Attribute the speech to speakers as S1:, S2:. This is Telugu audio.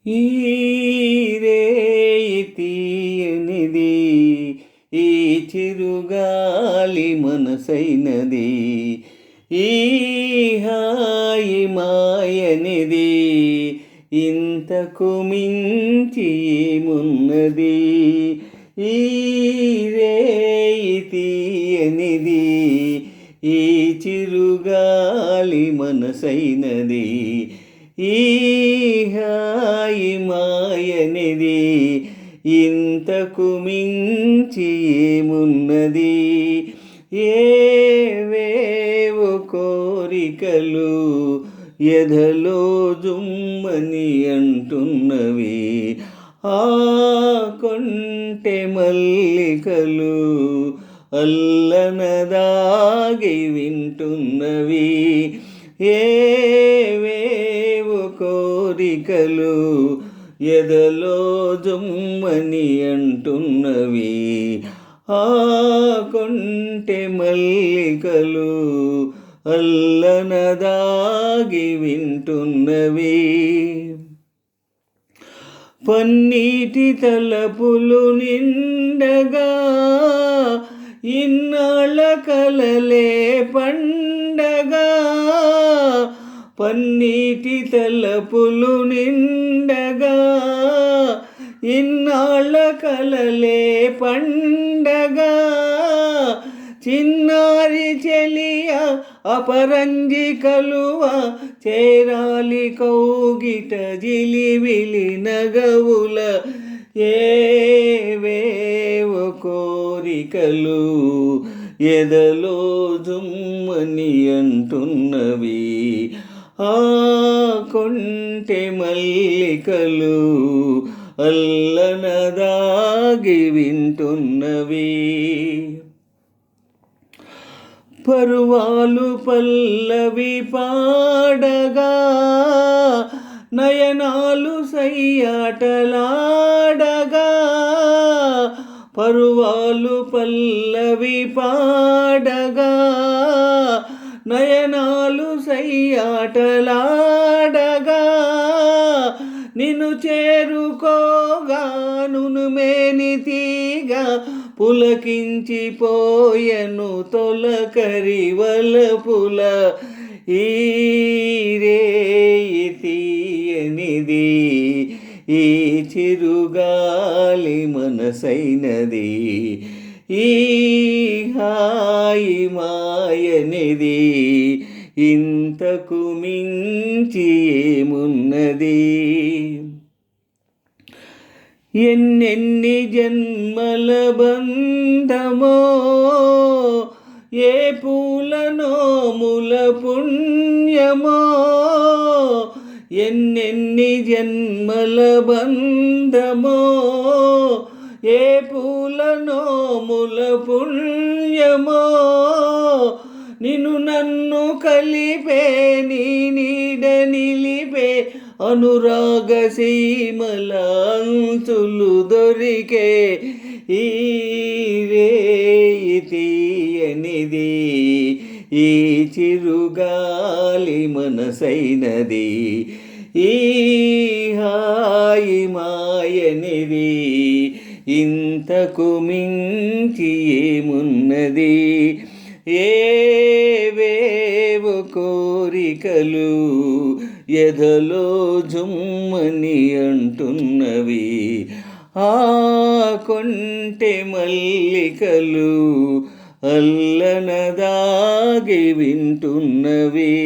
S1: ఈ రేయి తీయనిది, ఈ చిరుగాలి మనసైనది, ఈ హాయి మాయనిది, ఇంతకు మించి ఏమున్నది. ఈ రేయి తీయనిది, ఈ చిరుగాలి మనసైనది, ఈ హాయి మాయనిది, ఇంతకు మించి ఏమున్నది. ఏవేవో కోరికలు ఎదలో జుమ్మని అంటున్నవి, ఆ కొంటె మల్లికలు అల్లనదాగి వింటున్నవి. ఏవేవో కోరికలు ఎదలో జుమ్మని అంటున్నవి, ఆ కొంటె మల్లికలు అల్లనదాగి వింటున్నవి. పన్నీటి తలపులు నిండగా ఇన్నాళ్ళ కలలే పండగా, పన్నీటి తలపులు నిండగా ఇన్నాళ్ళ కలలే పండగా, చిన్నారి చెలియ అపరంజి కలువ చేరాలి కౌగిట జిలిబిలి నగవుల. ఏవేవో కోరికలు ఎదలో జుమ్మని అంటున్నవి, ఆ కొంటె మల్లికలు అల్లనదాగి వింటున్నవి. పరువాలు పల్లవి పాడగా నయనాలు సయ్యాటలాడగా, పరువాలు పల్లవి పాడగా నయనాలు సయ్యాటలాడగా, నిన్ను చేరుకోగా నునుమేని తీగ పులకించిపోయెను తొలకరి వలపుల. ఈ రేయి తీయనిది, ఈ చిరుగాలి మనసైనది, ఈ హాయి మాయనిది, ఇంతకు మించి ఏమున్నది. ఎన్నెన్ని జన్మల బంధమో, ఏ పూల నోముల పుణ్యమో, ఎన్నెన్ని జన్మల బంధమో, ఏ పూల నోముల పుణ్యమో, నిన్ను నన్ను కలిపే నీ నీడ నిలిపే అనురాగ సీమల అంచులు దొరికే. ఈ రేయి తీయనిది, ఈ చిరుగాలి మనసైనది, ఈ హాయి మాయనిది, ఇంతకు మించి ఏమున్నది. ఏవేవో కోరికలు ఎదలో జుమ్మని అంటున్నవి, ఆ కొంటె మల్లికలు అల్లనదాగి వింటున్నవి.